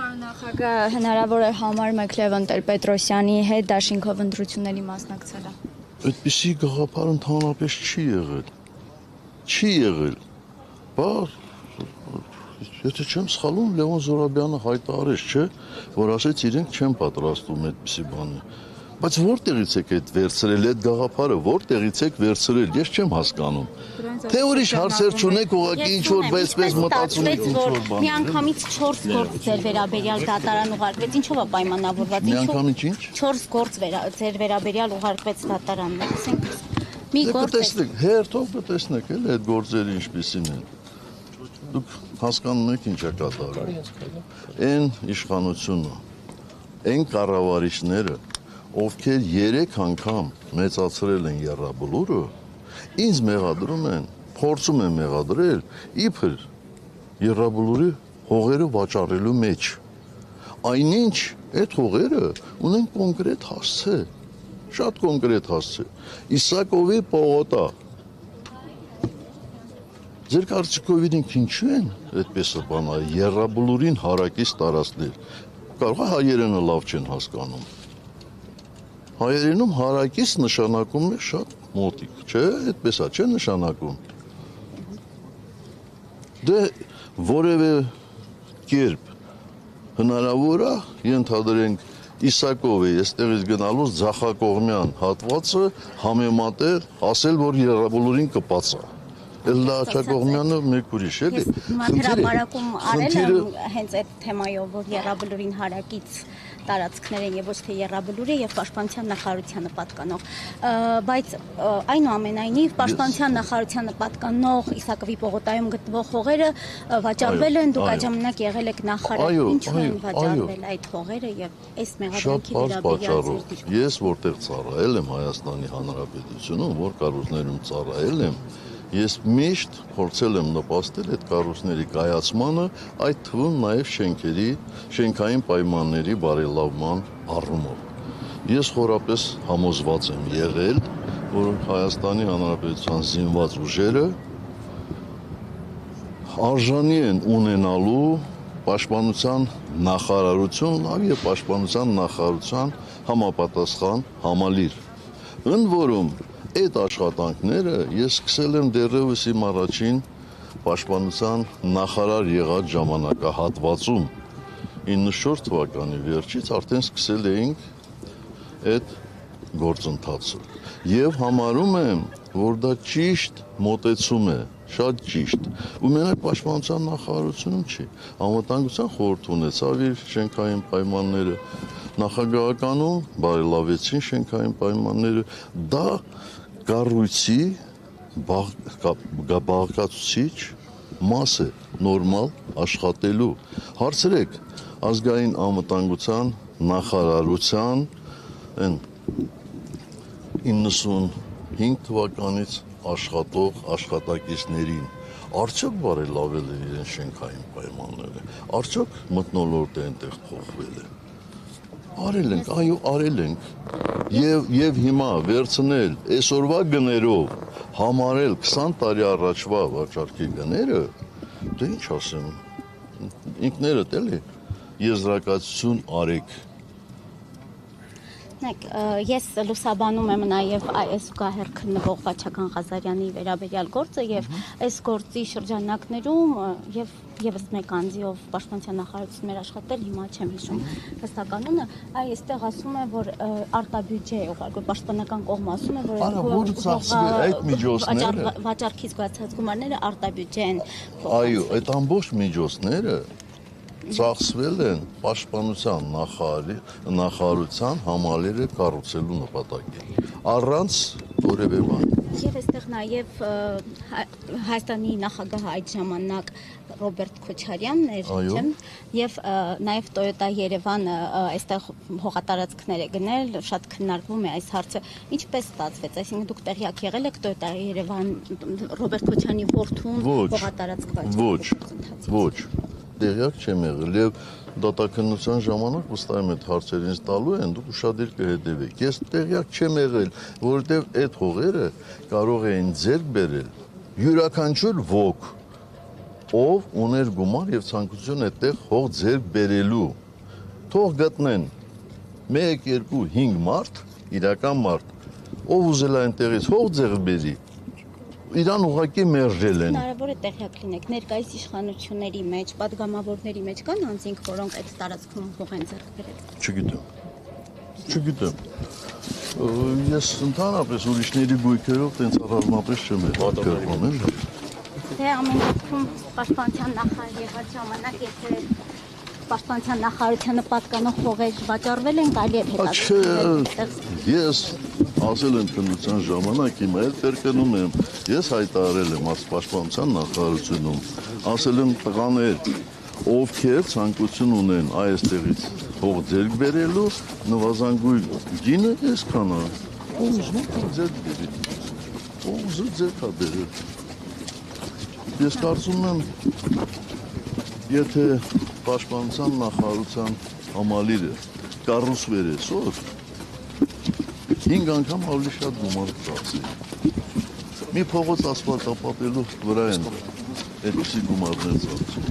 Պարոն նախագահ, հնարավոր է համարում եք Լևոն Տեր-Պետրոսյանի հետ դաշինքով ընտրությունների մասնակցելը։ Այդպիսի գաղափար ընդհանրապես չի եղել։ Չի եղել։ Բայց եթե չեմ սխալվում, Լևոն Զոհրաբյանը հայտարարեց, չէ, որ ասեց իրենք չեն պատրաստում այդպիսի բանի։ Բայց որտեղից եք այդ վերցրել այդ գաղափարը, որտեղից եք վերցրել, ես չեմ հասկանում։ Թե ուրիշ հարցեր չունեք, ուղղակի ինչ որ այսպես մտածում եք ինչ որ բան։ Միանգամից 4 գործ ձեր վերաբերյալ դատարան ուղարկվեց, ինչով է պայմանավորված, Միանգամից ինչ։ 4 գործ ձեր վերաբերյալ ուղարկվեց դատարանն, ասենք մի գործ։ Տեսնեք, հերթով կտեսնեք էլ այդ գործերը ինչպիսին են։ Դուք հասկանում եք ինչ է կատարվում։ Այն իշխանությունը, այն կառավարիչները, ովքեր 3 անգամ մեծացրել են եռաբլուրը, ինձ մեղադրում են, փորձում են մեղադրել իբր եռաբլուրի հողերը վաճառելու մեջ։ Այնինչ այդ հողերը ունեն կոնկրետ հասցե, շատ կոնկրետ հասցե։ Իսակովի պողոտա։ Ձեր կարծիքով իրենք ինչու են այդպես բանա եռաբլուրին հարակից տարածքներ։ Կարող է հայերենը լավ չեն հասկանում։ Հայերենում հարակից նշանակում է շատ մոտիկ, չէ, այդպես է, չէ նշանակում։ Դե որևէ կերպ հնարավոր է ենթադրենք Իսակովի այստեղից գնալուց ձախակողմյան հատվածը համեմատել, ասել, որ եռաբլուրին կպածա։ Էլ աչակողմյանը մեկ ուրիշ էլի։ Հրապարակում արել եմ հենց այդ թեմայով, որ եռաբլուրին հարակից տարածքներ են եւ ոչ թե եռաբլուրի եւ պաշտպանության նախարարությանը պատկանող, բայց այնուամենայնիվ պաշտպանության նախարարությանը պատկանող Իսակովի պողոտայում գտնվող հողերը վաճառվել են, դուք այդ ժամանակ եղել եք նախարար, ինչու են վաճառվել այդ հողերը եւ այս մեղադրանքի վերաբերյալ։ Ես որտեղ ծառայել եմ Հայաստանի Հանրապետությունում, որ կառույցներում ծառայել եմ, ես միշտ փորձել եմ նպաստել այդ կառույցների կայացմանը, այդ թվում նաև շենքային պայմանների բարելավման առումով։ Ես խորապես համոզված եմ եղել, որ Հայաստանի Հանրապետության զինված ուժերը արժանի են ունենալու պաշտպանության նախարարություն, լավ եւ պաշտպանության նախարարության համապատասխան համալիր։ Ընդ որում այդ աշխատանքները ես սկսել եմ դեռևս իմ առաջին պաշտպանության նախարար եղած ժամանակահատվածում 94 թվականի վերջից արդեն սկսել էինք այդ գործընթացը եւ համարում եմ, որ դա ճիշտ մոտեցում է, շատ ճիշտ։ Ու մենակ պաշտպանության նախարարությունում չի, անվտանգության խորհուրդ ունեցավ իր շենքային պայմանները, նախագահականում բարելավեցին շենքային պայմանները, դա կառույցի բաղկացուցիչ մաս է նորմալ աշխատելու։ Հարցրեք ազգային անվտանգության նախարարության 95 թվականից աշխատող աշխատակիցներին արդյոք բարելավել է իրեն շենքային պայմանները, արդյոք մթնոլորտը այնտեղ փոխվել է։ Արել ենք, այո, արել ենք եւ հիմա վերցնել այսօրվա գներով համարել 20 տարի առաջվա վաճառքի գները, դե ինչ ասեմ, ինքներդ էլի եզրակացություն արեք։ Ես լուսաբանում եմ նաև այս զուգահեռ քննվող Վաչական Ղազարյանի վերաբերյալ գործը եւ այս գործի շրջանակներում եւ եւս մեկ անձիով պաշտպանության նախարարությունում էր աշխատել, հիմա չեմ հիշում հստականությունը, այստեղ ասում է, որ արտաբյուջե է ուղարկվել, պաշտպանական կողմը ասում է, որ այդ միջոցները վաճառքից գացած գումարները արտաբյուջե են։ Այո, այդ ամբողջ միջոցները ծախսվել են պաշտպանության նախարարության համալիրը կառուցելու նպատակին, առանց որևէ բան։ Եվ այստեղ նաև Հայաստանի նախագահը այդ ժամանակ Ռոբերտ Քոչարյանն էր, չէ՞, եւ նաև Toyota Երևանը այստեղ հողատարածքներ է գնել, շատ քննարկվում է այս հարցը։ Ինչպես ստացվեց, այսինքն դուք տեղյակ եղել եք Toyota Երևան Ռոբերտ Քոչարյանի որդուն հողատարածք վաճառելու։ Ոչ, տեղյակ չեմ եղել եւ դատաքննության ժամանակ վստահ եմ այդ հարցերը ինձ տալու են, դուք ուշադիր կհետևեք։ Ես տեղյակ չեմ եղել, որովհետեւ այդ հողերը կարող էին ձեռք բերել յուրաքանչյուր ոք, ով ուներ գումար եւ ցանկություն այդտեղ հող ձեռք բերելու։ Թող գտնեն 1, 2, 5 մարդ, իրական մարդ, ով ուզել է այնտեղից հող ձեռք բերի, իրան ուղղակի մերժել են։ Հնարավոր է տեղյակ լինեք, ներկայիս իշխանությունների մեջ, падգամավորների մեջ կան անձինք, որոնք այդ տարածքում հող են ձեռք բերել։ Չգիտեմ։ Ես ընդհանրապես ուրիշների գույքերով տենց առանձնապես չեմ պատկերում, էլ։ Դե ամեն դեպքում պաշտպանության նախարար եղած ժամանակ, եթե պաշտպանության նախարարությանը պատկանող հողեր վաճառվել են, կարելի է հետաքրքրել։ Ես ասել եմ քննության ժամանակ, հիմա էլ կրկնում եմ, ես հայտարարել եմ պաշտպանության նախարարությունում, ասել եմ տղաներ, ովքեր ցանկություն ունեն այստեղից հող ձեռք բերելու, նվազանգույն գինը այսքան է, ով ուզում է ձեռք բերի, ով ուզում ձեռք է բերել։ Ես կարծում եմ, եթե պաշտպանության նախարարության համալիրը կառուցվեր այսօր, 5 անգամ ավելի շատ գումար կծախսի։ Մի փողոց ասֆալտապատելու վրա են այդպիսի գումարներ ծախսում։